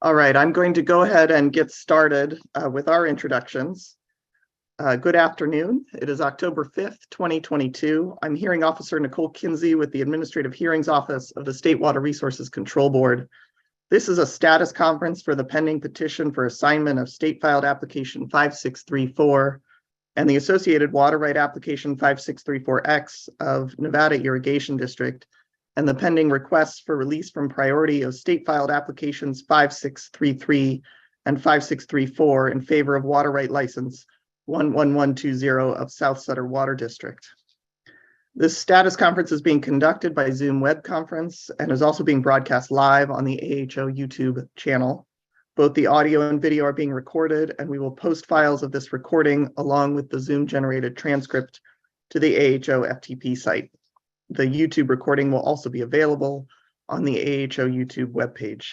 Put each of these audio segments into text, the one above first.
All right, I'm going to go ahead and get started with our introductions. Good afternoon. It is October 5th, 2022. I'm Hearing Officer Nicole Kinsey with the Administrative Hearings Office of the State Water Resources Control Board. This is a status conference for the pending petition for assignment of state filed application 5634 and the associated water right application 5634X of Nevada Irrigation District, and the pending requests for release from priority of state filed applications 5633 and 5634 in favor of water right license 11120 of South Sutter Water District. This status conference is being conducted by Zoom web conference and is also being broadcast live on the AHO YouTube channel. Both the audio and video are being recorded, and we will post files of this recording along with the Zoom generated transcript to the AHO FTP site. The YouTube recording will also be available on the AHO YouTube webpage.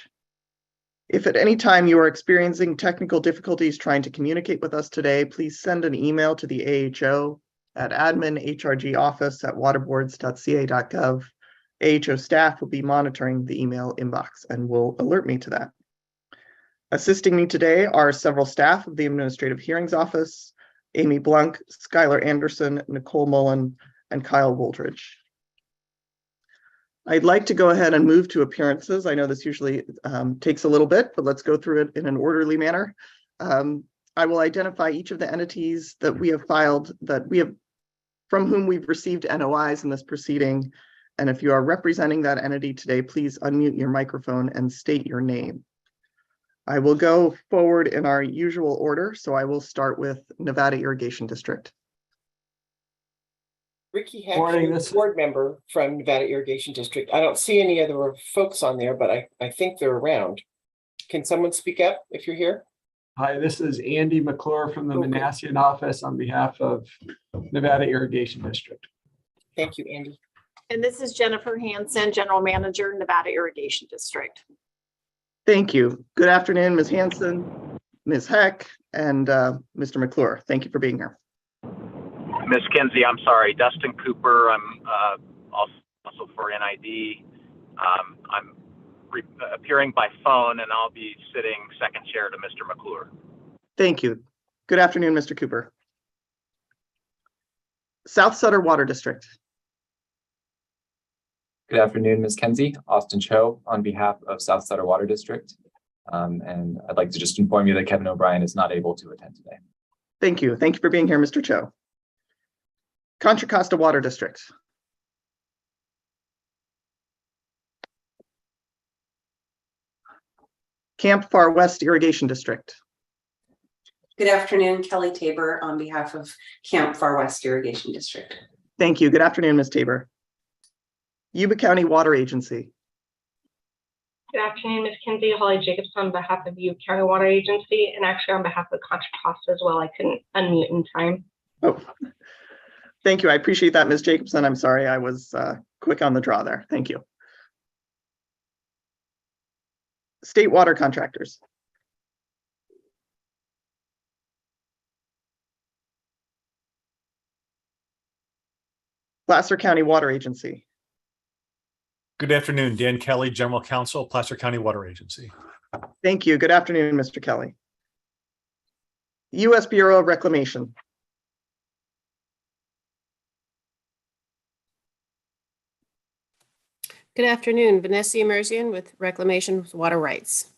If at any time you are experiencing technical difficulties trying to communicate with us today, please send an email to the AHO at admin.hrgoffice@waterboards.ca.gov. AHO staff will be monitoring the email inbox and will alert me to that. Assisting me today are several staff of the Administrative Hearings Office: Amy Blunk, Skylar Anderson, Nicole Mullen, and Kyle Woldridge. I'd like to go ahead and move to appearances. I know this usually takes a little bit, but let's go through it in an orderly manner. I will identify each of the entities that we have filed, from whom we've received NOIs in this proceeding. And if you are representing that entity today, please unmute your microphone and state your name. I will go forward in our usual order, so I will start with Nevada Irrigation District. Ricky Hatcher, board member from Nevada Irrigation District. I don't see any other folks on there, but I think they're around. Can someone speak up if you're here? Hi, this is Andy McClure from the Manassian office on behalf of Nevada Irrigation District. Thank you, Andy. And this is Jennifer Hansen, General Manager, Nevada Irrigation District. Thank you. Good afternoon, Ms. Hansen, Ms. Heck, and Mr. McClure. Thank you for being here. Ms. Kinsey, I'm sorry, Dustin Cooper. I'm also for NID. I'm appearing by phone, and I'll be sitting second chair to Mr. McClure. Thank you. Good afternoon, Mr. Cooper. South Sutter Water District. Good afternoon, Ms. Kinsey. Austin Cho on behalf of South Sutter Water District. And I'd like to just inform you that Kevin O'Brien is not able to attend today. Thank you. Thank you for being here, Mr. Cho. Contra Costa Water District. Camp Far West Irrigation District. Good afternoon, Kelly Tabor on behalf of Camp Far West Irrigation District. Thank you. Good afternoon, Ms. Tabor. Yuba County Water Agency. Good afternoon, Ms. Kinsey. Holly Jacobson on behalf of Yuba County Water Agency, and actually on behalf of Contra Costa as well. I couldn't unmute in time. Oh, thank you. I appreciate that, Ms. Jacobson. I'm sorry I was quick on the draw there. Thank you. State Water Contractors. Placer County Water Agency. Good afternoon, Dan Kelly, General Counsel, Placer County Water Agency. Thank you. Good afternoon, Mr. Kelly. U.S. Bureau of Reclamation. Good afternoon, Vanessa Emerzian with Reclamation Water Rights.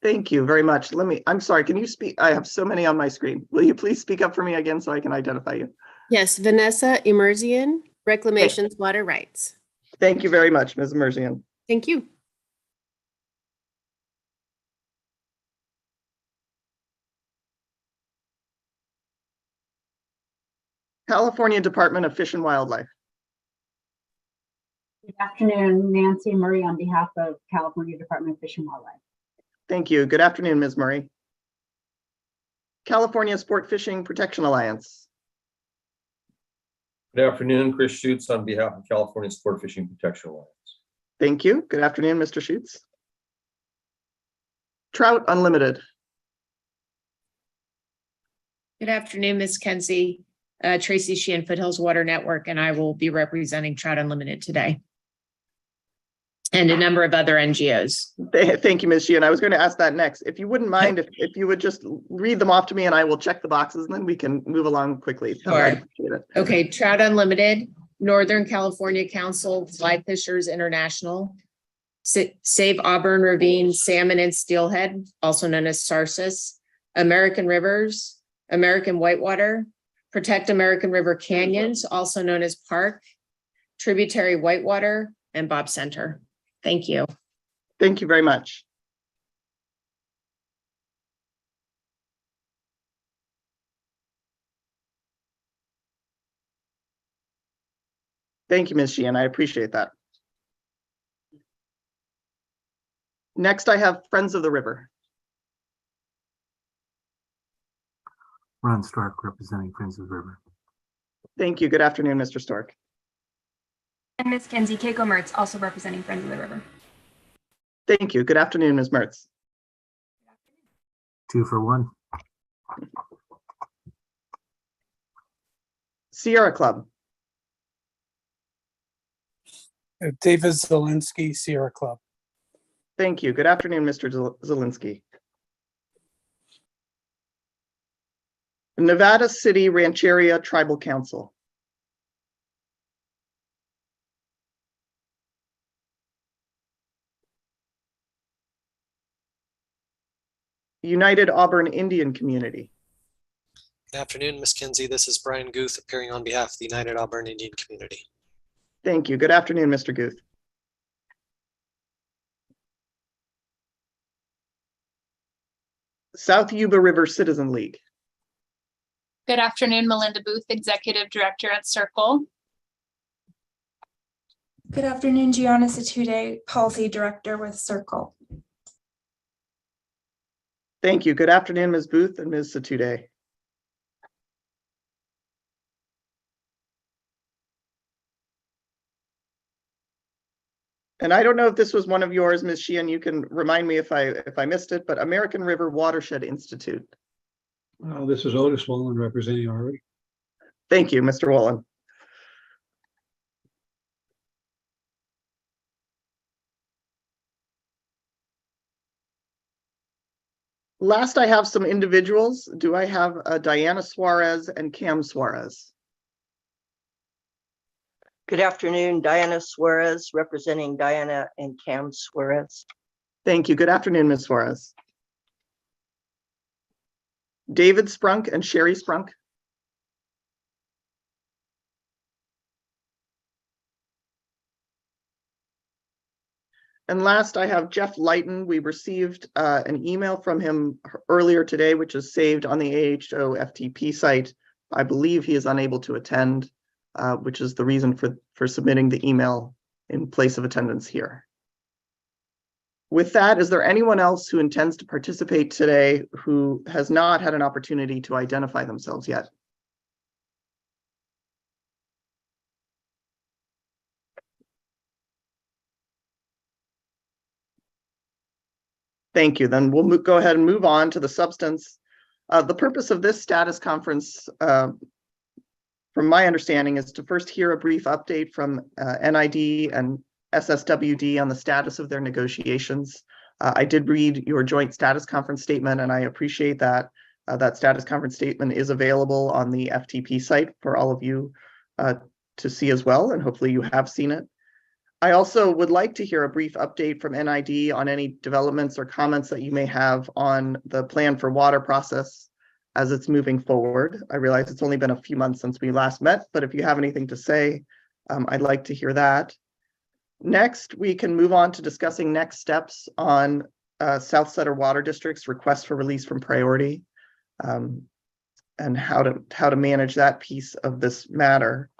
Thank you very much. I'm sorry, can you speak? I have so many on my screen. Will you please speak up for me again so I can identify you? Yes, Vanessa Emerzian, Reclamation's Water Rights. Thank you very much, Ms. Emerzian. Thank you. California Department of Fish and Wildlife. Good afternoon, Nancy Murray on behalf of California Department of Fish and Wildlife. Thank you. Good afternoon, Ms. Murray. California Sport Fishing Protection Alliance. Good afternoon, Chris Schutz on behalf of California Sport Fishing Protection Alliance. Thank you. Good afternoon, Mr. Schutz. Trout Unlimited. Good afternoon, Ms. Kinsey. Tracy Sheehan, Foothills Water Network, and I will be representing Trout Unlimited today. and a number of other NGOs. Thank you, Ms. Sheehan. I was going to ask that next. If you wouldn't mind, if you would just read them off to me and I will check the boxes and then we can move along quickly. So Sure. I'd appreciate it. Okay, Trout Unlimited, Northern California Council, Fly Fishers International, Save Auburn Ravine Salmon and Steelhead, also known as SARSIS, American Rivers, American Whitewater, Protect American River Canyons, also known as PARC, Tributary Whitewater, and Bob Center. Thank you. Thank you very much. Thank you, Ms. Sheehan. I appreciate that. Next, I have Friends of the River. Ron Stark, representing Friends of the River. Thank you. Good afternoon, Mr. Stork. And Ms. Kenzie, Keiko Mertz, also representing Friends of the River. Thank you. Good afternoon, Ms. Mertz. 2 for 1. Sierra Club. David Zielinski, Sierra Club. Thank you. Good afternoon, Mr. Zielinski. Nevada City Rancheria Tribal Council. United Auburn Indian Community. Good afternoon, Ms. Kinsey. This is Brian Guth appearing on behalf of the United Auburn Indian Community. Thank you. Good afternoon, Mr. Guth. South Yuba River Citizen League. Good afternoon, Melinda Booth, Executive Director at Circle. Good afternoon, Gianna Satude, Policy Director with Circle. Thank you. Good afternoon, Ms. Booth and Ms. Satude. And I don't know if this was one of yours, Ms. Sheehan. You can remind me if I missed it, but American River Watershed Institute. This is Otis Wallen representing RE. Thank you, Mr. Wallen. Last, I have some individuals. Do I have Diana Suarez and Cam Suarez? Good afternoon, Diana Suarez, representing Diana and Cam Suarez. Thank you. Good afternoon, Ms. Suarez. David Sprunk and Sherry Sprunk. And last, I have Jeff Lighton. We received an email from him earlier today, which is saved on the AHO FTP site. I believe he is unable to attend, which is the reason for submitting the email in place of attendance here. With that, is there anyone else who intends to participate today who has not had an opportunity to identify themselves yet? Thank you. Then we'll go ahead and move on to the substance. The purpose of this status conference, from my understanding, is to first hear a brief update from NID and SSWD on the status of their negotiations. I did read your joint status conference statement, and I appreciate that. That status conference statement is available on the FTP site for all of you to see as well, and hopefully you have seen it. I also would like to hear a brief update from NID on any developments or comments that you may have on the plan for water process as it's moving forward. I realize it's only been a few months since we last met, but if you have anything to say, I'd like to hear that. Next, we can move on to discussing next steps on South Sutter Water District's request for release from priority, and how to manage that piece of this matter.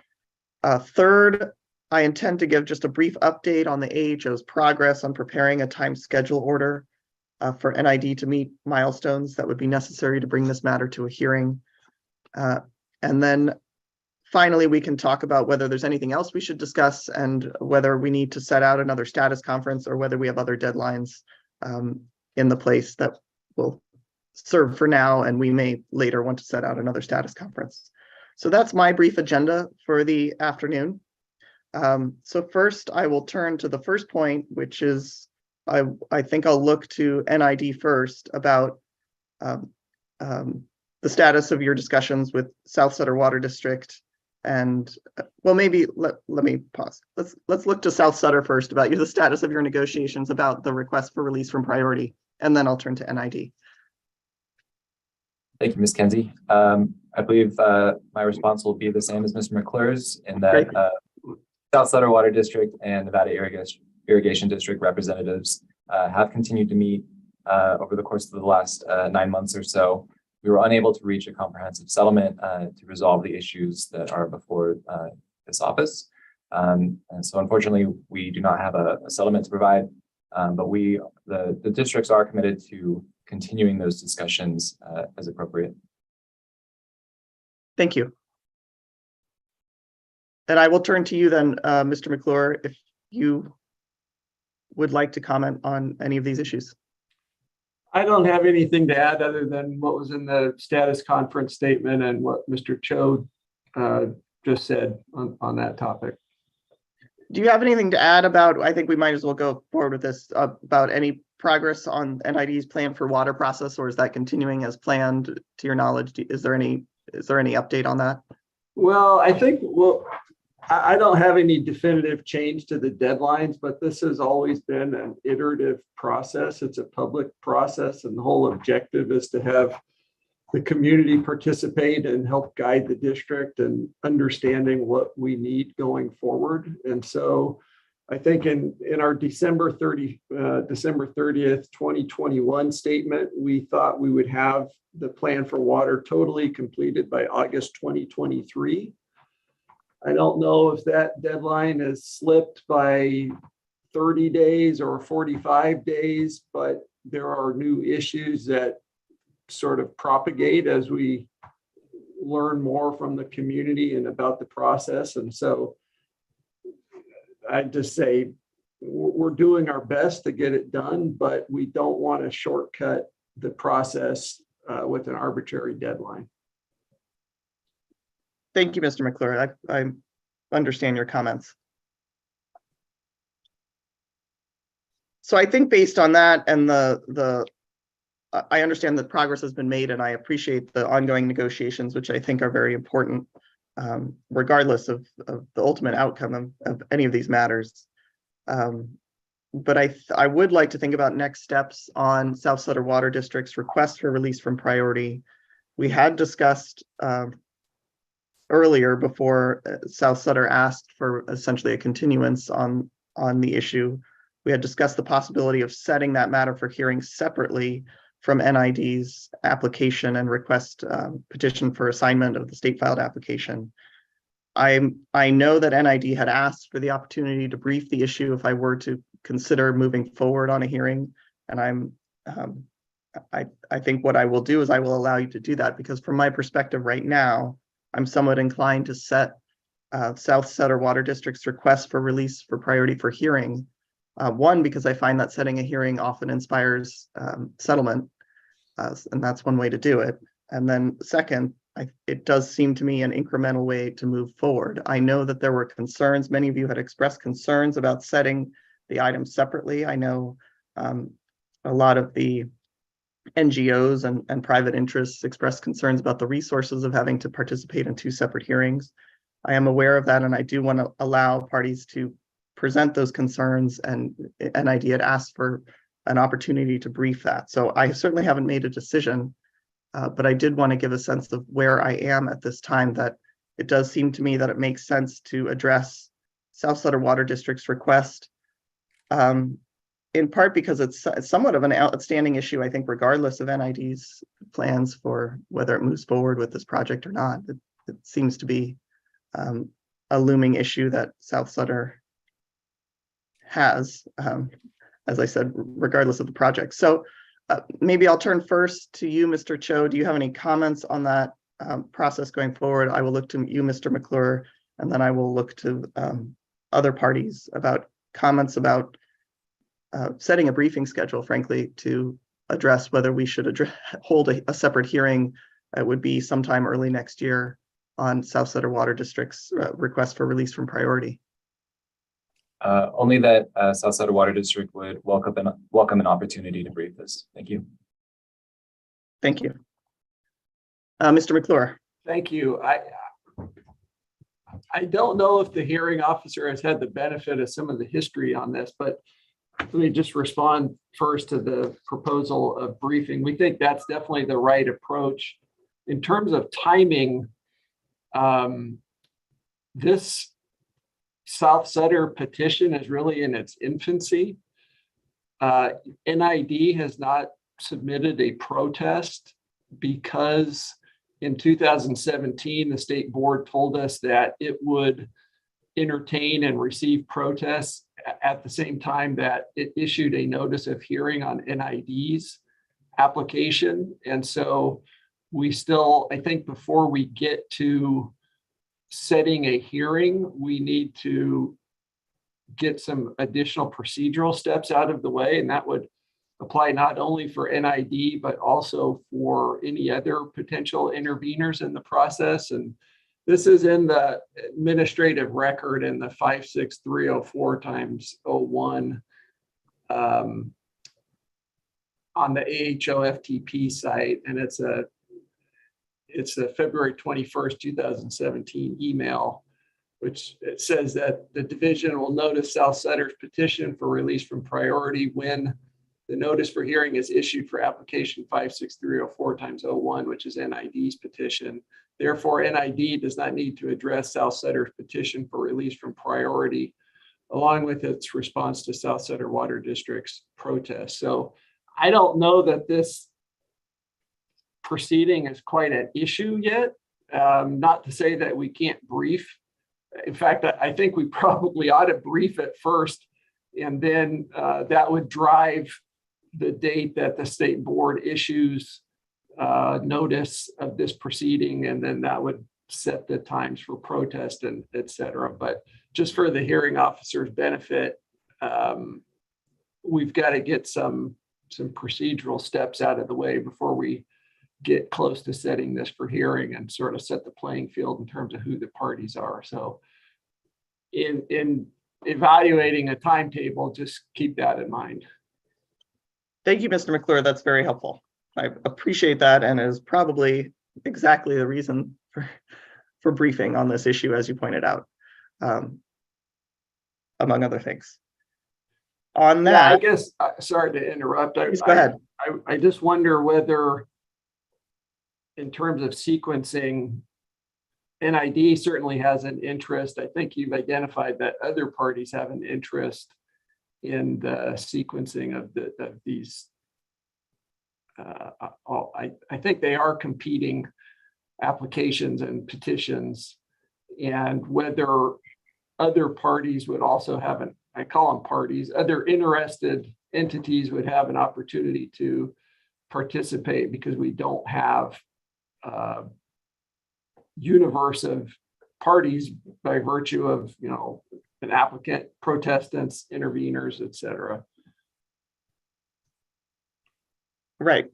Third, I intend to give just a brief update on the AHO's progress on preparing a time schedule order for NID to meet milestones that would be necessary to bring this matter to a hearing. And then finally, we can talk about whether there's anything else we should discuss and whether we need to set out another status conference or whether we have other deadlines in the place that will serve for now, and we may later want to set out another status conference. So that's my brief agenda for the afternoon. So first, I will turn to the first point, which is I think I'll look to NID first about the status of your discussions with South Sutter Water District. And well, maybe let me pause. Let's look to South Sutter first about the status of your negotiations about the request for release from priority, and then I'll turn to NID. Thank you, Ms. Kenzie. I believe my response will be the same as Mr. McClure's in that South Sutter Water District and Nevada Irrigation District representatives have continued to meet over the course of the last 9 months or so. We were unable to reach a comprehensive settlement to resolve the issues that are before this office. And so unfortunately, we do not have a settlement to provide, but the districts are committed to continuing those discussions as appropriate. Thank you. And I will turn to you then, Mr. McClure, if you would like to comment on any of these issues. I don't have anything to add other than what was in the status conference statement and what Mr. Cho just said on that topic. Do you have anything to add about, I think we might as well go forward with this, about any progress on NID's plan for water process, or is that continuing as planned to your knowledge? Is there any update on that? Well, I think, I don't have any definitive change to the deadlines, but this has always been an iterative process. It's a public process, and the whole objective is to have the community participate and help guide the district and understanding what we need going forward. And so I think in our December 30th, 2021 statement, we thought we would have the plan for water totally completed by August 2023. I don't know if that deadline has slipped by 30 days or 45 days, but there are new issues that sort of propagate as we learn more from the community and about the process. And so I'd just say we're doing our best to get it done, but we don't want to shortcut the process with an arbitrary deadline. Thank you, Mr. McClure. I understand your comments. So I think based on that and I understand that progress has been made, and I appreciate the ongoing negotiations, which I think are very important, regardless of the ultimate outcome of any of these matters. But I would like to think about next steps on South Sutter Water District's request for release from priority. We had discussed earlier, before South Sutter asked for essentially a continuance on the issue, we had discussed the possibility of setting that matter for hearing separately from NID's application and request petition for assignment of the state filed application. I know that NID had asked for the opportunity to brief the issue if I were to consider moving forward on a hearing, and I think what I will do is I will allow you to do that, because from my perspective right now, I'm somewhat inclined to set South Sutter Water District's request for release for priority for hearing. One, because I find that setting a hearing often inspires settlement, and that's one way to do it. And then second, it does seem to me an incremental way to move forward. I know that there were concerns. Many of you had expressed concerns about setting the items separately. I know a lot of the NGOs and private interests expressed concerns about the resources of having to participate in two separate hearings. I am aware of that, and I do want to allow parties to present those concerns, and NID had asked for an opportunity to brief that. So I certainly haven't made a decision, but I did want to give a sense of where I am at this time, that it does seem to me that it makes sense to address South Sutter Water District's request, in part because it's somewhat of an outstanding issue, I think, regardless of NID's plans for whether it moves forward with this project or not. It seems to be a looming issue that South Sutter has, as I said, regardless of the project. So maybe I'll turn first to you, Mr. Cho. Do you have any comments on that process going forward? I will look to you, Mr. McClure, and then I will look to other parties about comments about setting a briefing schedule, frankly, to address whether we should hold a separate hearing. It would be sometime early next year on South Sutter Water District's request for release from priority. Only that Southside Water District would welcome an opportunity to brief this. Thank you. Thank you. Mr. McClure. Thank you. I don't know if the hearing officer has had the benefit of some of the history on this, but let me just respond first to the proposal of briefing. We think that's definitely the right approach. In terms of timing, this South Sutter petition is really in its infancy. NID has not submitted a protest because in 2017, the state board told us that it would entertain and receive protests at the same time that it issued a notice of hearing on NID's application. And so we still, I think before we get to setting a hearing, we need to get some additional procedural steps out of the way. And that would apply not only for NID, but also for any other potential interveners in the process. And this is in the administrative record in the 56304/01 on the AHOFTP site. And it's a February 21st, 2017 email, which it says that the division will notice South Sutter's petition for release from priority when the notice for hearing is issued for application 56304/01, which is NID's petition. Therefore, NID does not need to address South Sutter's petition for release from priority, along with its response to South Sutter Water District's protest. So I don't know that this proceeding is quite an issue yet. Not to say that we can't brief. In fact, I think we probably ought to brief it first, and then that would drive the date that the state board issues notice of this proceeding, and then that would set the times for protest and et cetera. But just for the hearing officer's benefit, we've got to get some procedural steps out of the way before we get close to setting this for hearing and sort of set the playing field in terms of who the parties are. So in evaluating a timetable, just keep that in mind. Thank you, Mr. McClure. That's very helpful. I appreciate that, and is probably exactly the reason for briefing on this issue, as you pointed out, among other things. On that, yeah, I guess, sorry to interrupt. Please go ahead. I just wonder whether, in terms of sequencing, NID certainly has an interest. I think you've identified that other parties have an interest in the sequencing of these. I think they are competing applications and petitions, and whether other parties would also have an, I call them parties, other interested entities would have an opportunity to participate, because we don't have a universe of parties by virtue of, you know, an applicant, protestants, interveners, et cetera. Right.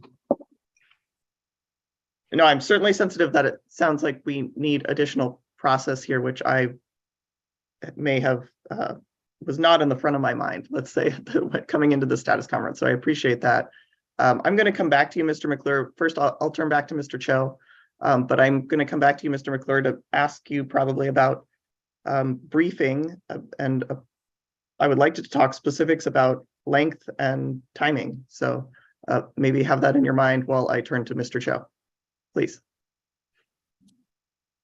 No, I'm certainly sensitive that it sounds like we need additional process here, which I may have was not in the front of my mind, let's say, coming into the status conference. So I appreciate that. I'm going to come back to you, Mr. McClure. First, I'll turn back to Mr. Cho, but I'm going to come back to you, Mr. McClure, to ask you probably about briefing, and I would like to talk specifics about length and timing. So maybe have that in your mind while I turn to Mr. Cho, please.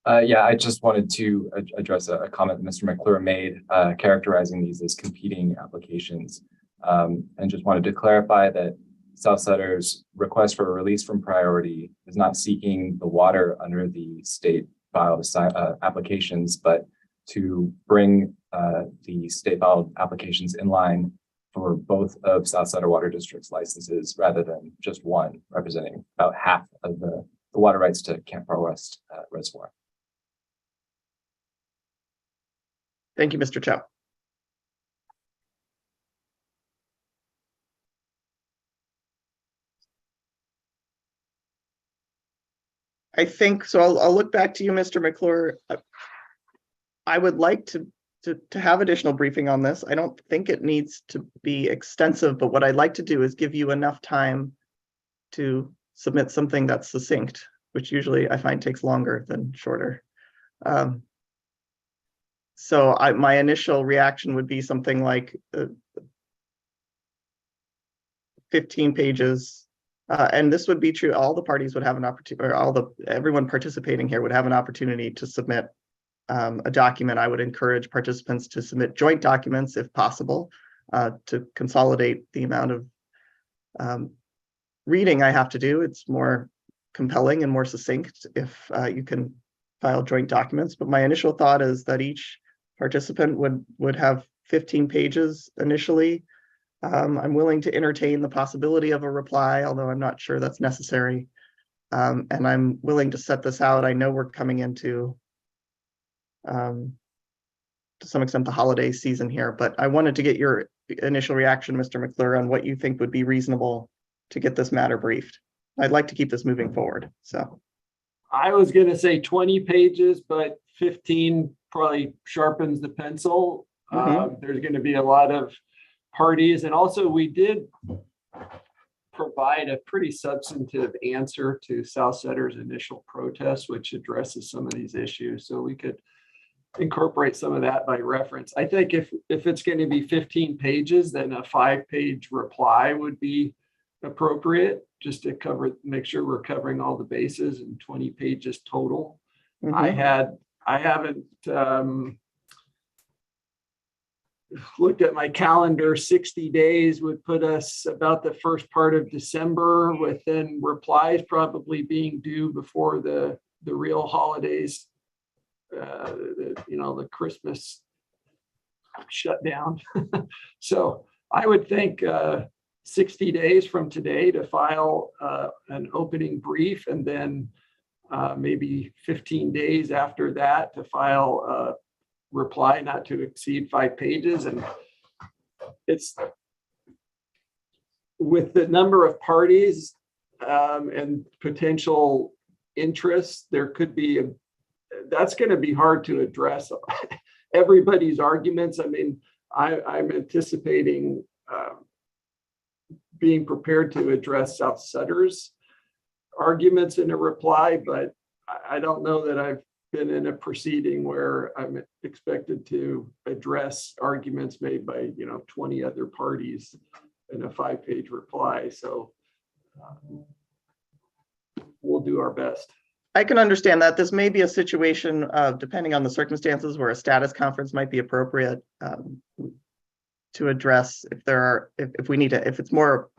Yeah, I just wanted to address a comment that Mr. McClure made, characterizing these as competing applications, and just wanted to clarify that South Sutter's request for a release from priority is not seeking the water under the state filed applications, but to bring the state filed applications in line for both of South Sutter Water District's licenses, rather than just one, representing about half of the water rights to Camp Far West Reservoir. Thank you, Mr. Cho. I think so. I'll look back to you, Mr. McClure. I would like to to have additional briefing on this. I don't think it needs to be extensive, but what I'd like to do is give you enough time to submit something that's succinct, which usually I find takes longer than shorter. So my initial reaction would be something like 15 pages. And this would be true. All the parties would have an opportunity, or everyone participating here would have an opportunity to submit a document. I would encourage participants to submit joint documents if possible, to consolidate the amount of reading I have to do. It's more compelling and more succinct if you can file joint documents. But my initial thought is that each participant would have 15 pages initially. I'm willing to entertain the possibility of a reply, although I'm not sure that's necessary. And I'm willing to set this out. I know we're coming into, to some extent, the holiday season here, but I wanted to get your initial reaction, Mr. McClure, on what you think would be reasonable to get this matter briefed. I'd like to keep this moving forward, so. I was gonna say 20 pages, but 15 probably sharpens the pencil. There's gonna be a lot of parties, and also we did provide a pretty substantive answer to South Sutter's initial protest, which addresses some of these issues. So we could incorporate some of that by reference. I think if it's going to be 15 pages, then a 5-page reply would be appropriate, just to make sure we're covering all the bases, and 20 pages total. I haven't looked at my calendar. 60 days would put us about the first part of December, with then replies probably being due before the real holidays, the Christmas shutdown. So I would think 60 days from today to file an opening brief, and then maybe 15 days after that to file a reply not to exceed 5 pages. And it's with the number of parties and potential interests, there could be that's going to be hard to address everybody's arguments. I mean, I'm anticipating being prepared to address South Sutter's arguments in a reply, but I don't know that I've been in a proceeding where I'm expected to address arguments made by 20 other parties in a 5-page reply. So we'll do our best. I can understand that. This may be a situation, depending on the circumstances, where a status conference might be appropriate to address if we need to, if it's more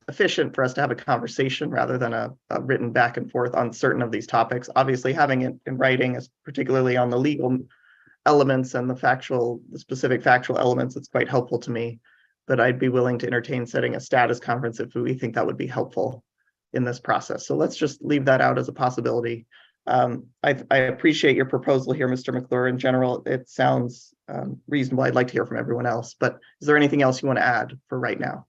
efficient for us to have a conversation rather than a written back and forth on certain of these topics. Obviously, having it in writing is, particularly on the legal elements and the specific factual elements, it's quite helpful to me. But I'd be willing to entertain setting a status conference if we think that would be helpful in this process. So let's just leave that out as a possibility. I appreciate your proposal here, Mr. McClure. In general, it sounds reasonable. I'd like to hear from everyone else, but is there anything else you want to add for right now?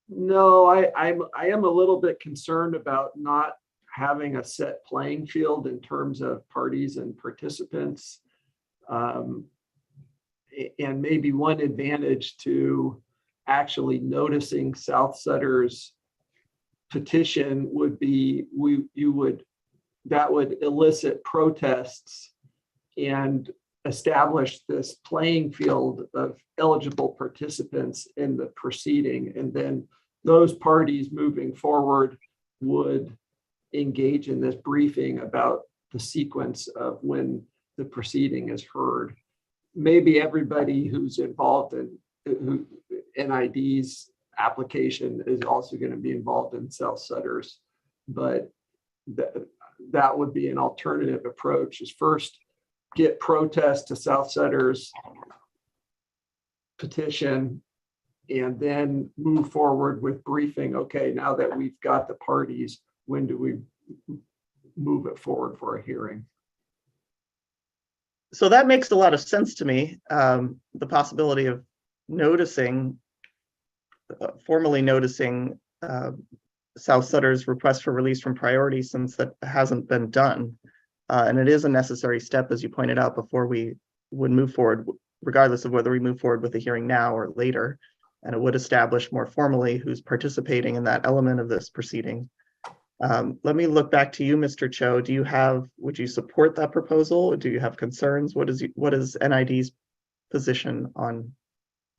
No, I am a little bit concerned about not having a set playing field in terms of parties and participants. And maybe one advantage to actually noticing South Sutter's petition would be that would elicit protests and establish this playing field of eligible participants in the proceeding. And then those parties moving forward would engage in this briefing about the sequence of when the proceeding is heard. Maybe everybody who's involved in NID's application is also going to be involved in South Sutter's, but that would be an alternative approach, is first get protest to South Sutter's petition and then move forward with briefing. Okay, now that we've got the parties, when do we move it forward for a hearing? So that makes a lot of sense to me. The possibility of formally noticing South Sutter's request for release from priority, since that hasn't been done. And it is a necessary step, as you pointed out, before we would move forward, regardless of whether we move forward with a hearing now or later. And it would establish more formally who's participating in that element of this proceeding. Let me look back to you, Mr. Cho. Would you support that proposal? Do you have concerns? What is NID's position on,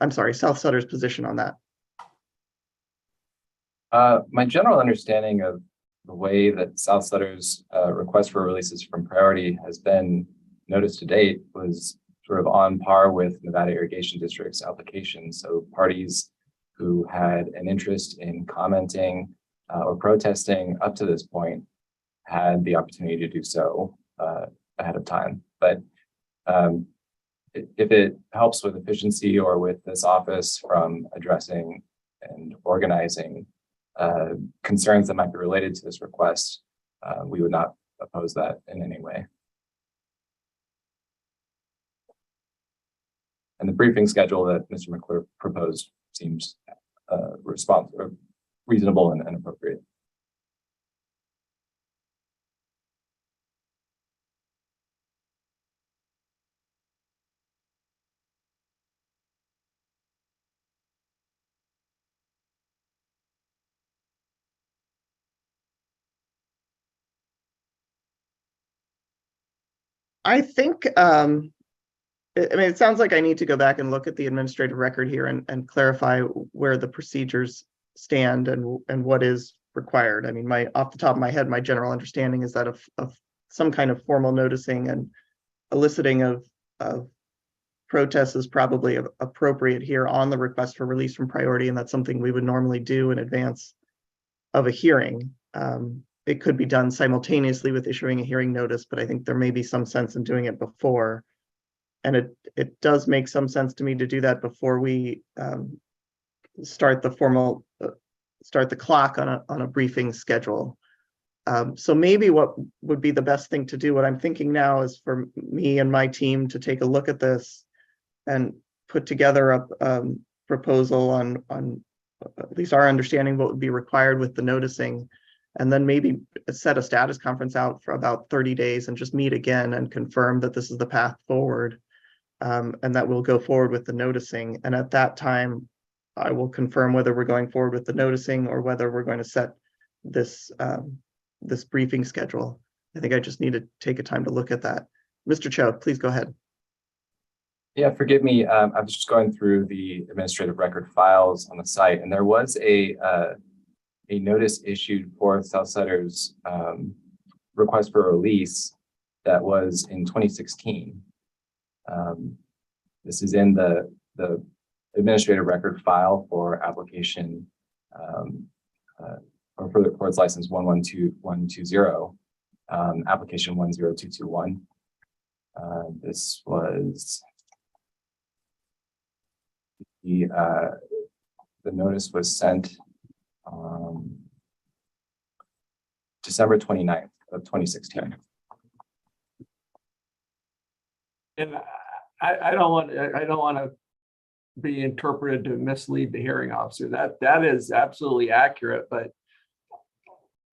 I'm sorry, South Sutter's position on that? My general understanding of the way that South Sutter's request for releases from priority has been noticed to date was sort of on par with Nevada Irrigation District's application. So parties who had an interest in commenting or protesting up to this point had the opportunity to do so ahead of time. But if it helps with efficiency or with this office from addressing and organizing concerns that might be related to this request, we would not oppose that in any way. And the briefing schedule that Mr. McClure proposed seems reasonable and appropriate. I think, it sounds like I need to go back and look at the administrative record here and clarify where the procedures stand and what is required. I mean, off the top of my head, my general understanding is that of some kind of formal noticing and eliciting of protests is probably appropriate here on the request for release from priority, and that's something we would normally do in advance of a hearing. It could be done simultaneously with issuing a hearing notice, but I think there may be some sense in doing it before. And it does make some sense to me to do that before we start the clock on a briefing schedule. So maybe what would be the best thing to do, what I'm thinking now is for me and my team to take a look at this and put together a proposal on at least our understanding what would be required with the noticing, and then maybe set a status conference out for about 30 days and just meet again and confirm that this is the path forward, and that we'll go forward with the noticing. And at that time, I will confirm whether we're going forward with the noticing or whether we're going to set this this briefing schedule. I think I just need to take a time to look at that. Mr. Cho, please go ahead. Yeah, forgive me. I was just going through the administrative record files on the site, and there was a notice issued for South Sutter's request for release that was in 2016. This is in the administrative record file for application or for its license 112120, application 10221. This was the notice was sent December 29th of 2016. And I don't want to be interpreted to mislead the hearing officer. That is absolutely accurate, but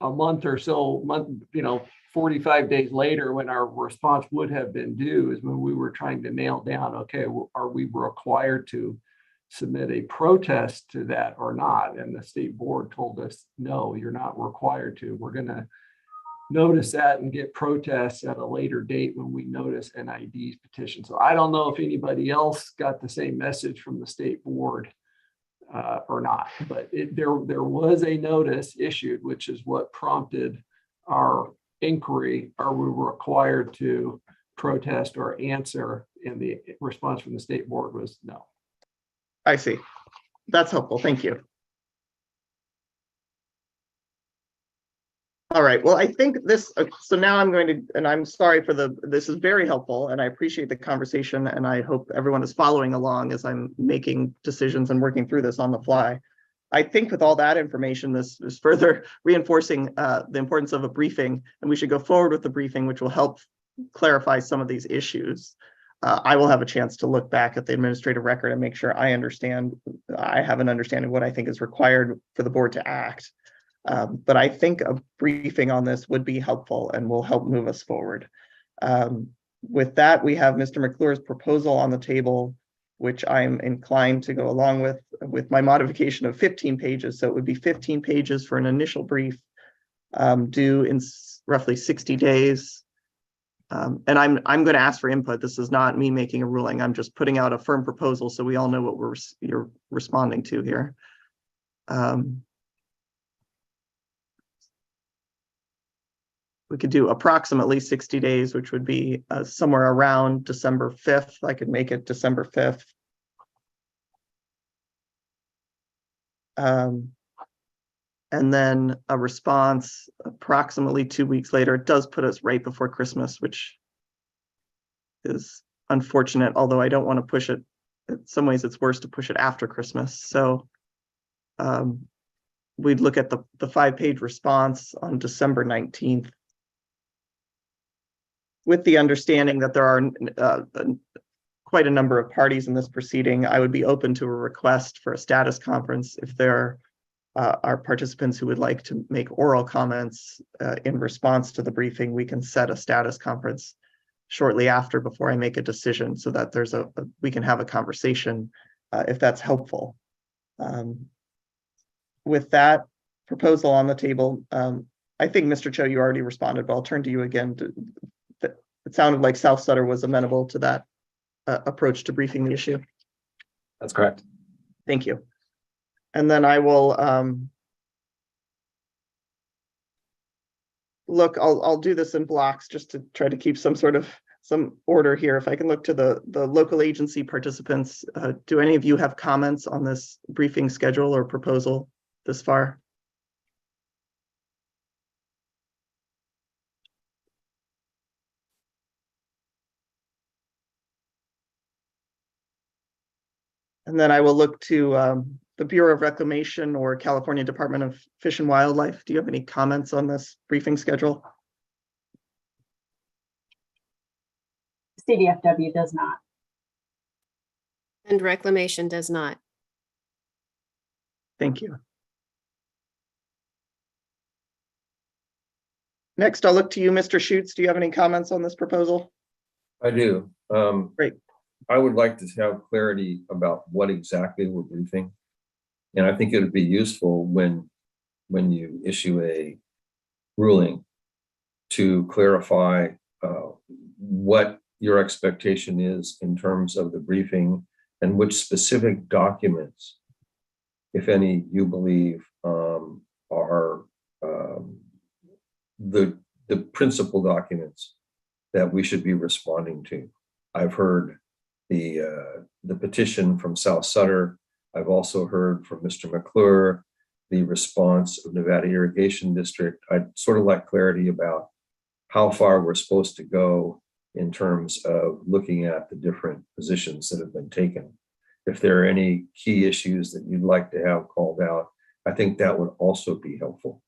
a month or so, 45 days later, when our response would have been due, is when we were trying to nail down, okay, are we required to submit a protest to that or not? And the state board told us, no, you're not required to. We're going to notice that and get protests at a later date when we notice NID's petition. So I don't know if anybody else got the same message from the state board or not, but there was a notice issued, which is what prompted our inquiry. Are we required to protest or answer? And the response from the state board was no. I see. That's helpful. Thank you. All right. Well, I think this, so now I'm going to, and I'm sorry for this is very helpful and I appreciate the conversation and I hope everyone is following along as I'm making decisions and working through this on the fly. I think with all that information, this is further reinforcing the importance of a briefing, and we should go forward with the briefing, which will help clarify some of these issues. I will have a chance to look back at the administrative record and make sure I have an understanding of what I think is required for the board to act. But I think a briefing on this would be helpful and will help move us forward. With that, we have Mr. McClure's proposal on the table, which I'm inclined to go along with my modification of 15 pages. So it would be 15 pages for an initial brief due in roughly 60 days. And I'm going to ask for input. This is not me making a ruling. I'm just putting out a firm proposal so we all know what you're responding to here. We could do approximately 60 days, which would be somewhere around December 5th. I could make it December 5th. And then a response approximately 2 weeks later. It does put us right before Christmas, which is unfortunate, although I don't want to push it. In some ways, it's worse to push it after Christmas. So we'd look at the 5-page response on December 19th. With the understanding that there are quite a number of parties in this proceeding, I would be open to a request for a status conference if there are participants who would like to make oral comments in response to the briefing. We can set a status conference shortly after before I make a decision so that we can have a conversation if that's helpful. With that proposal on the table, I think, Mr. Cho, you already responded, but I'll turn to you again. It sounded like South Sutter was amenable to that approach to briefing the issue. That's correct. Thank you. And then I will look, I'll do this in blocks just to try to keep some order here. If I can look to the local agency participants, do any of you have comments on this briefing schedule or proposal this far? And then I will look to the Bureau of Reclamation or California Department of Fish and Wildlife. Do you have any comments on this briefing schedule? CDFW does not. And Reclamation does not. Thank you. Next, I'll look to you, Mr. Schutz. Do you have any comments on this proposal? I do. Great. I would like to have clarity about what exactly we're briefing. And I think it would be useful when you issue a ruling to clarify what your expectation is in terms of the briefing and which specific documents, if any, you believe are the principal documents that we should be responding to. I've heard the petition from South Sutter. I've also heard from Mr. McClure the response of Nevada Irrigation District. I'd sort of like clarity about how far we're supposed to go in terms of looking at the different positions that have been taken. If there are any key issues that you'd like to have called out, I think that would also be helpful.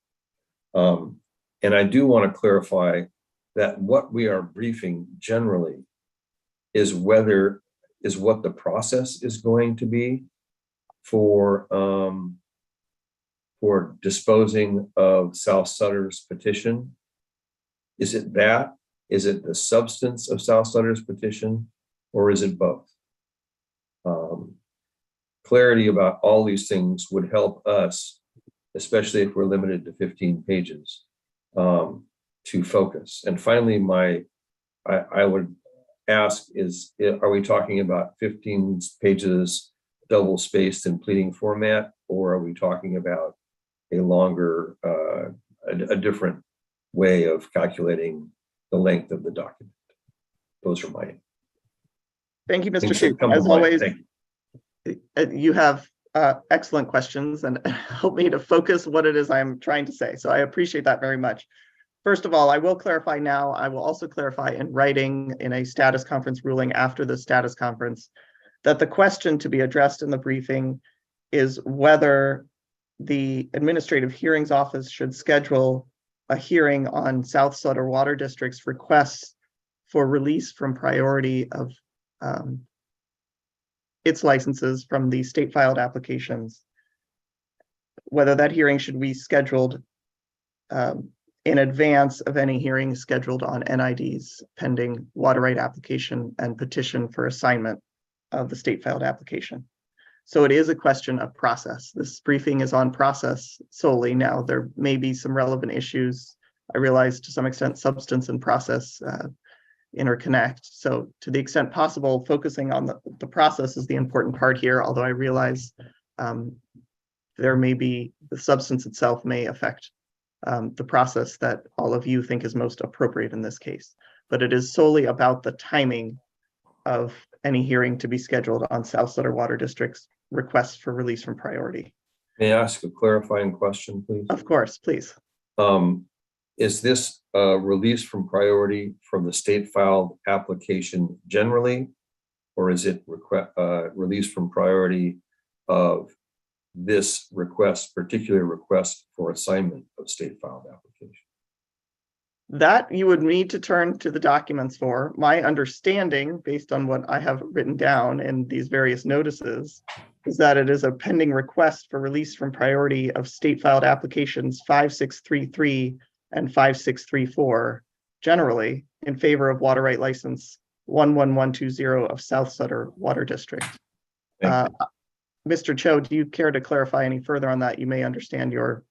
And I do want to clarify that what we are briefing generally is what the process is going to be for disposing of South Sutter's petition. Is it that? Is it the substance of South Sutter's petition, or is it both? Clarity about all these things would help us, especially if we're limited to 15 pages, to focus. And finally, I would ask is, are we talking about 15 pages double spaced in pleading format, or are we talking about a longer, a different way of calculating the length of the document? Those are mine. Thank you, Mr. Schutz. As always, you have excellent questions and help me to focus what it is I'm trying to say. So I appreciate that very much. First of all, I will clarify now. I will also clarify in writing in a status conference ruling after the status conference that the question to be addressed in the briefing is whether the Administrative Hearings Office should schedule a hearing on South Sutter Water District's requests for release from priority of its licenses from the state filed applications. Whether that hearing should be scheduled in advance of any hearing scheduled on NID's pending water right application and petition for assignment of the state filed application. So it is a question of process. This briefing is on process solely. Now, there may be some relevant issues. I realize to some extent substance and process interconnect. So to the extent possible, focusing on the process is the important part here, although I realize there may be, the substance itself may affect the process that all of you think is most appropriate in this case. But it is solely about the timing of any hearing to be scheduled on South Sutter Water District's request for release from priority. May I ask a clarifying question, please? Of course, please. Is this release from priority from the state filed application generally, or is it release from priority of this request, particular request for assignment of state filed application? That you would need to turn to the documents for. My understanding, based on what I have written down in these various notices, is that it is a pending request for release from priority of state filed applications 5633 and 5634, generally in favor of water right license 11120 of South Sutter Water District. Mr. Cho, do you care to clarify any further on that? You may understand your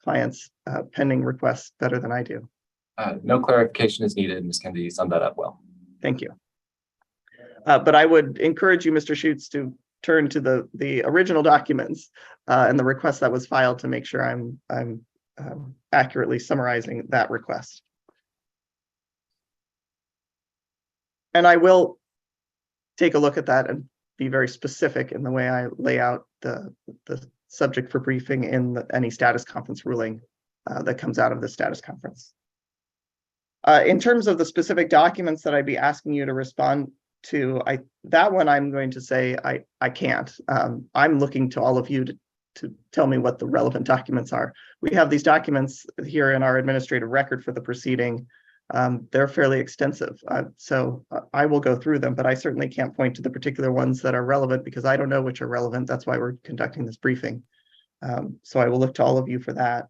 client's pending request better than I do. No clarification is needed. Ms. Kendi, you summed that up well. Thank you. But I would encourage you, Mr. Schutz, to turn to the original documents and the request that was filed to make sure I'm accurately summarizing that request. And I will take a look at that and be very specific in the way I lay out the subject for briefing in any status conference ruling that comes out of the status conference. In terms of the specific documents that I'd be asking you to respond to, that one I'm going to say I can't. I'm looking to all of you to tell me what the relevant documents are. We have these documents here in our administrative record for the proceeding. They're fairly extensive, so I will go through them, but I certainly can't point to the particular ones that are relevant because I don't know which are relevant. That's why we're conducting this briefing. So I will look to all of you for that.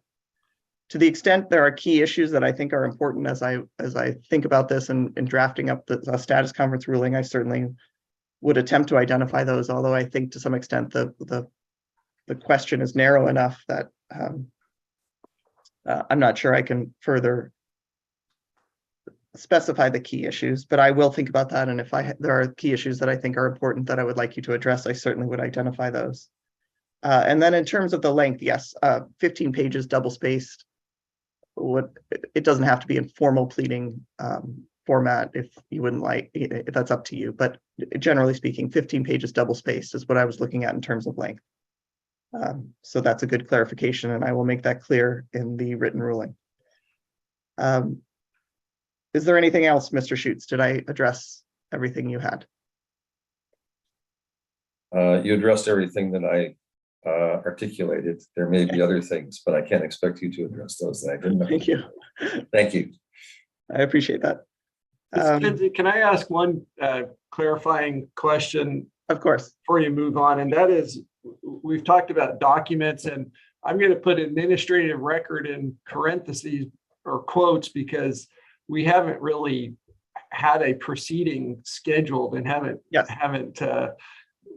To the extent there are key issues that I think are important as I think about this and drafting up the status conference ruling, I certainly would attempt to identify those, although I think to some extent the question is narrow enough that I'm not sure I can further specify the key issues, but I will think about that. And if there are key issues that I think are important that I would like you to address, I certainly would identify those. And then in terms of the length, yes, 15 pages double-spaced. It doesn't have to be in formal pleading format if you wouldn't like, if that's up to you. But generally speaking, 15 pages double-spaced is what I was looking at in terms of length. So that's a good clarification, and I will make that clear in the written ruling. Is there anything else, Mr. Schutz? Did I address everything you had? You addressed everything that I articulated. There may be other things, but I can't expect you to address those that I didn't know. Thank you. Thank you. I appreciate that. Can I ask one clarifying question? Of course. Before you move on, and that is, we've talked about documents, and I'm going to put administrative record in parentheses or quotes because we haven't really had a proceeding scheduled and haven't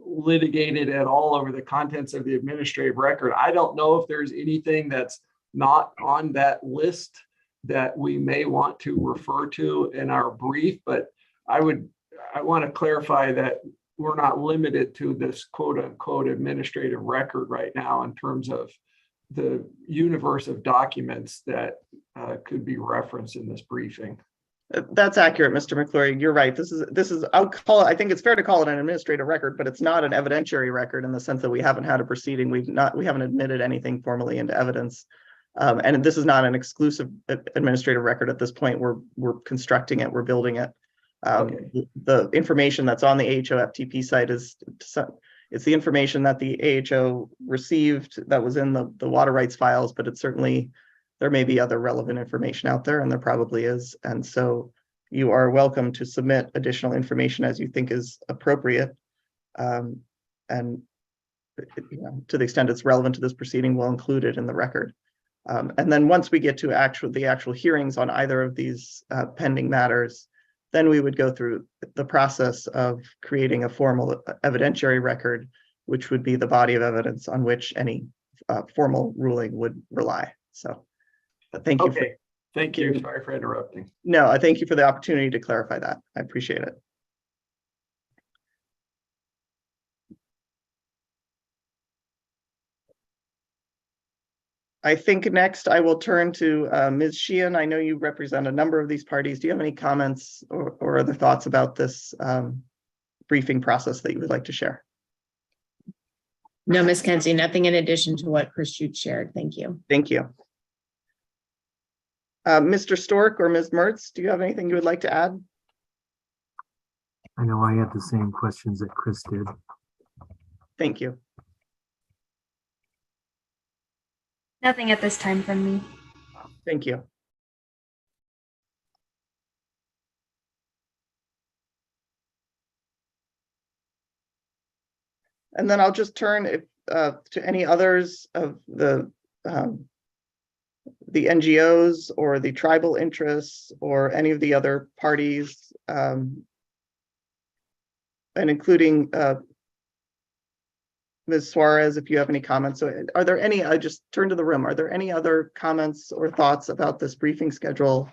litigated at all over the contents of the administrative record. I don't know if there's anything that's not on that list that we may want to refer to in our brief, but I want to clarify that we're not limited to this quote unquote administrative record right now in terms of the universe of documents that could be referenced in this briefing. That's accurate, Mr. McClure. You're right. This is I'll call it, I think it's fair to call it an administrative record, but it's not an evidentiary record in the sense that we haven't had a proceeding. We haven't admitted anything formally into evidence. And this is not an exclusive administrative record at this point. We're constructing it, we're building it. The information that's on the AHO FTP site it's the information that the AHO received that was in the water rights files, but it's certainly, there may be other relevant information out there, and there probably is. And so you are welcome to submit additional information as you think is appropriate. And to the extent it's relevant to this proceeding, we'll include it in the record. And then once we get to the actual hearings on either of these pending matters, then we would go through the process of creating a formal evidentiary record, which would be the body of evidence on which any formal ruling would rely. So thank you. Okay, thank you. Sorry for interrupting. No, I thank you for the opportunity to clarify that. I appreciate it. I think next I will turn to Ms. Sheehan. I know you represent a number of these parties. Do you have any comments or other thoughts about this briefing process that you would like to share? No, Ms. Kenzie, nothing in addition to what Chris Jude shared. Thank you. Thank you. Mr. Stork or Ms. Mertz, do you have anything you would like to add? I know I had the same questions that Chris did. Thank you. Nothing at this time from me. Thank you. And then I'll just turn to any others of the NGOs or the tribal interests or any of the other parties, and including Ms. Suarez, if you have any comments. So are there any, I just turn to the room, are there any other comments or thoughts about this briefing schedule,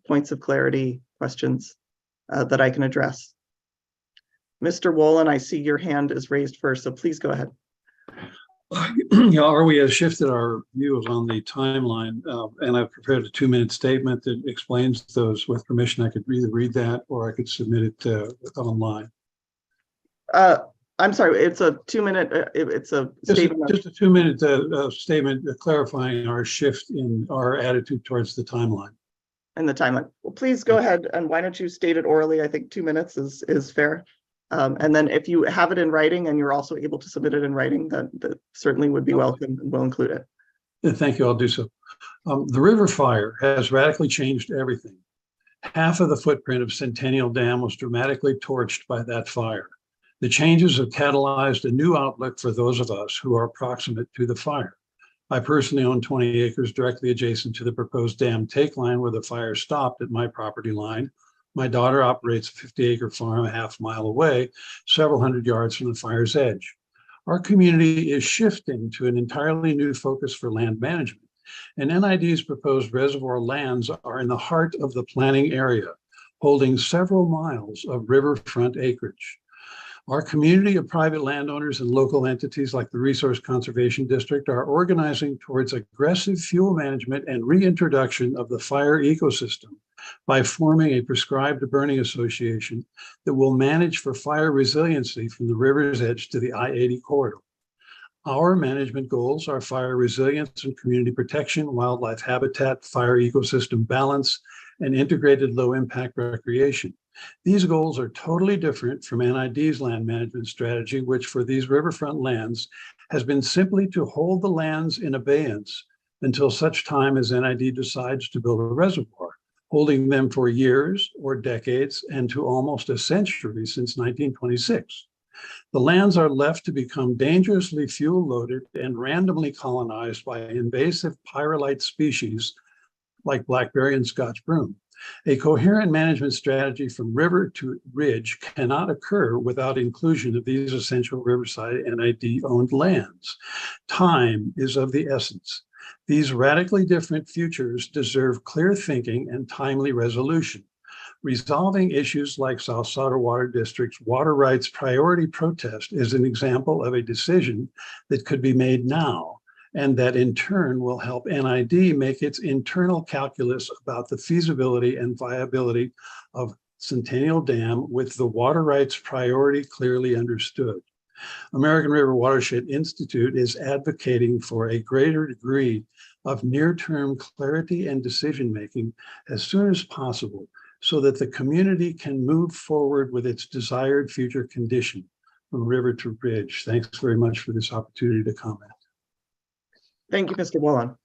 points of clarity, questions that I can address? Mr. Wolin, I see your hand is raised first, so please go ahead. Yeah, RWE has shifted our views on the timeline, and I've prepared a 2-minute statement that explains those. With permission, I could either read that or I could submit it online. I'm sorry, it's a 2-minute, it's a statement. Just a 2-minute statement clarifying our shift in our attitude towards the timeline. And the timeline. Well, please go ahead, and why don't you state it orally? I think 2 minutes is fair. And then if you have it in writing and you're also able to submit it in writing, that certainly would be welcome, and we'll include it. Yeah, thank you, I'll do so. The river fire has radically changed everything. Half of the footprint of Centennial Dam was dramatically torched by that fire. The changes have catalyzed a new outlook for those of us who are proximate to the fire. I personally own 20 acres directly adjacent to the proposed dam take line where the fire stopped at my property line. My daughter operates a 50-acre farm a half-mile away, several hundred yards from the fire's edge. Our community is shifting to an entirely new focus for land management, and NID's proposed reservoir lands are in the heart of the planning area, holding several miles of riverfront acreage. Our community of private landowners and local entities like the Resource Conservation District are organizing towards aggressive fuel management and reintroduction of the fire ecosystem by forming a prescribed burning association that will manage for fire resiliency from the river's edge to the I-80 corridor. Our management goals are fire resilience and community protection, wildlife habitat, fire ecosystem balance, and integrated low-impact recreation. These goals are totally different from NID's land management strategy, which for these riverfront lands has been simply to hold the lands in abeyance until such time as NID decides to build a reservoir, holding them for years or decades and to almost a century since 1926. The lands are left to become dangerously fuel-loaded and randomly colonized by invasive pyrrolite species like blackberry and Scotch broom. A coherent management strategy from river to ridge cannot occur without inclusion of these essential riverside NID-owned lands. Time is of the essence. These radically different futures deserve clear thinking and timely resolution. Resolving issues like South Sutter Water District's water rights priority protest is an example of a decision that could be made now, and that in turn will help NID make its internal calculus about the feasibility and viability of Centennial Dam with the water rights priority clearly understood. American River Watershed Institute is advocating for a greater degree of near-term clarity and decision-making as soon as possible so that the community can move forward with its desired future condition from river to bridge. Thanks very much for this opportunity to comment. Thank you, Mr. Wolin.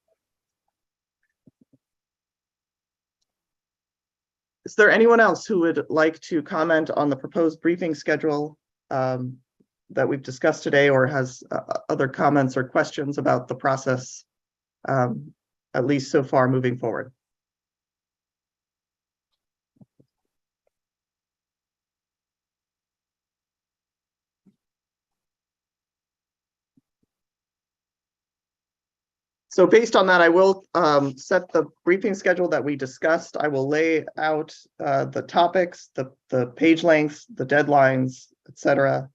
Is there anyone else who would like to comment on the proposed briefing schedule that we've discussed today, or has other comments or questions about the process at least so far moving forward. So based on that, I will set the briefing schedule that we discussed. I will lay out the topics, the page lengths, the deadlines, etc.,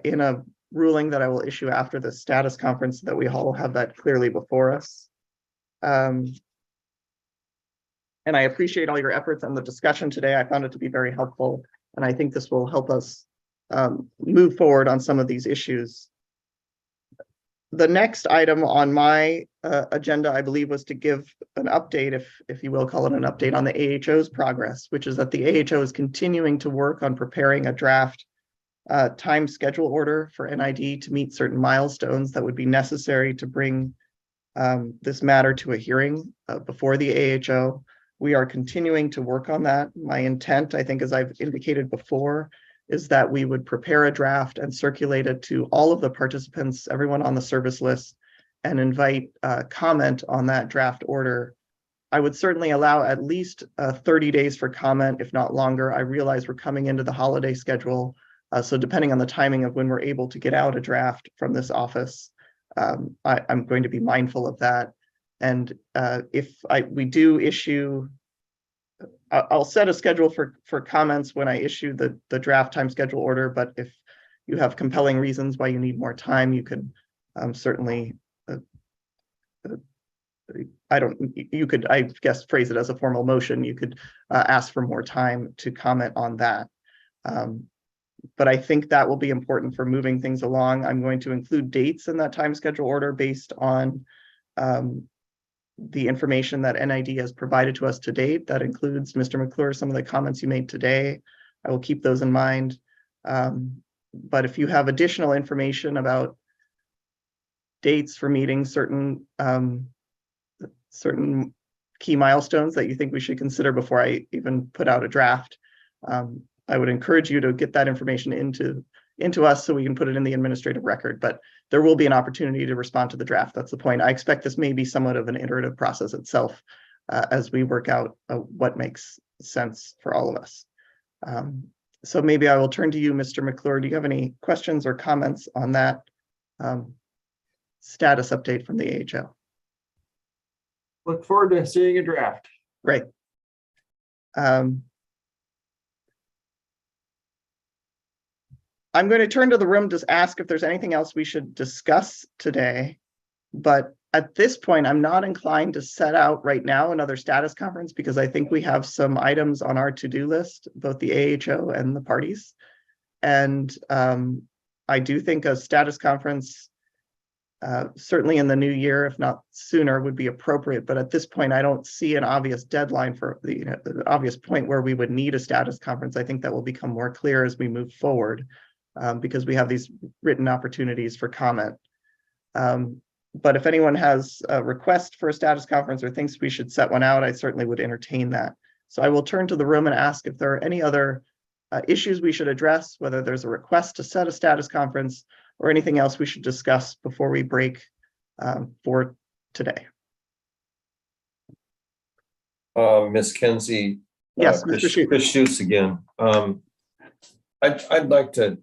in a ruling that I will issue after the status conference so that we all have that clearly before us. And I appreciate all your efforts and the discussion today. I found it to be very helpful, and I think this will help us move forward on some of these issues. The next item on my agenda, I believe, was to give an update, if you will call it an update, on the AHO's progress, which is that the AHO is continuing to work on preparing a draft time schedule order for NID to meet certain milestones that would be necessary to bring this matter to a hearing before the AHO. We are continuing to work on that. My intent, I think, as I've indicated before, is that we would prepare a draft and circulate it to all of the participants, everyone on the service list, and invite comment on that draft order. I would certainly allow at least 30 days for comment, if not longer. I realize we're coming into the holiday schedule, so depending on the timing of when we're able to get out a draft from this office, I'm going to be mindful of that. And if we do issue, I'll set a schedule for comments when I issue the draft time schedule order, but if you have compelling reasons why you need more time, you can certainly, I guess, phrase it as a formal motion. You could ask for more time to comment on that. But I think that will be important for moving things along. I'm going to include dates in that time schedule order based on the information that NID has provided to us to date. That includes, Mr. McClure, some of the comments you made today. I will keep those in mind. But if you have additional information about dates for meetings, certain key milestones that you think we should consider before I even put out a draft, I would encourage you to get that information into us so we can put it in the administrative record, but there will be an opportunity to respond to the draft. That's the point. I expect this may be somewhat of an iterative process itself as we work out what makes sense for all of us. So maybe I will turn to you, Mr. McClure. Do you have any questions or comments on that status update from the AHO? Look forward to seeing a draft. Great. I'm going to turn to the room to ask if there's anything else we should discuss today. But at this point, I'm not inclined to set out right now another status conference because I think we have some items on our to-do list, both the AHO and the parties. And I do think a status conference, certainly in the new year, if not sooner, would be appropriate. But at this point, I don't see an obvious deadline for the obvious point where we would need a status conference. I think that will become more clear as we move forward. Because we have these written opportunities for comment. But if anyone has a request for a status conference or thinks we should set one out, I certainly would entertain that. So I will turn to the room and ask if there are any other issues we should address, whether there's a request to set a status conference or anything else we should discuss before we break for today. Ms. Kinsey. Yes, Mr. Chris Schutz again. I'd like to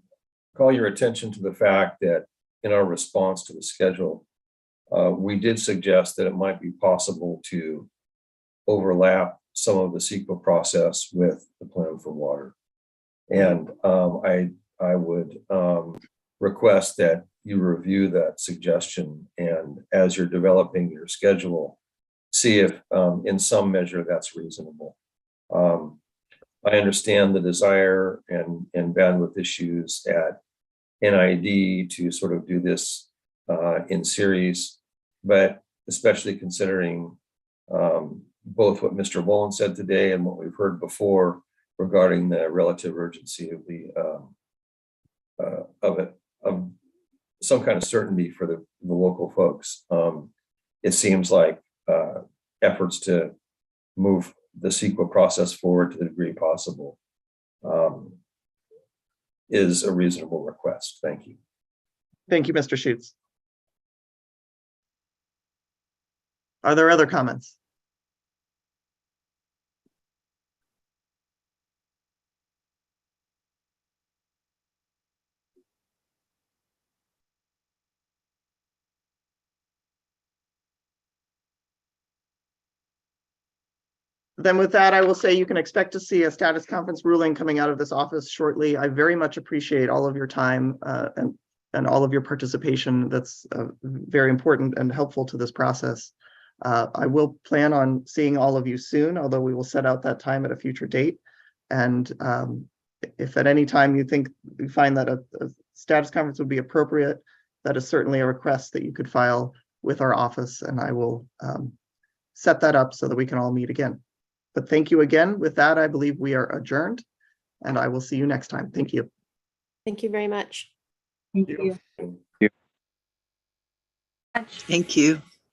call your attention to the fact that in our response to the schedule, we did suggest that it might be possible to overlap some of the CEQA process with the plan for water. And I would request that you review that suggestion, and as you're developing your schedule, see if in some measure that's reasonable. I understand the desire and bandwidth issues at NID to sort of do this in series, but especially considering both what Mr. Wolin said today and what we've heard before regarding the relative urgency of of some kind of certainty for the local folks. It seems like efforts to move the CEQA process forward to the degree possible is a reasonable request. Thank you. Thank you, Mr. Schutz. Are there other comments? Then with that, I will say you can expect to see a status conference ruling coming out of this office shortly. I very much appreciate all of your time and all of your participation. That's very important and helpful to this process. I will plan on seeing all of you soon, although we will set out that time at a future date. And if at any time you think you find that a status conference would be appropriate, that is certainly a request that you could file with our office, and I will set that up so that we can all meet again. But thank you again. With that, I believe we are adjourned, and I will see you next time. Thank you. Thank you very much. Thank you. Thank you.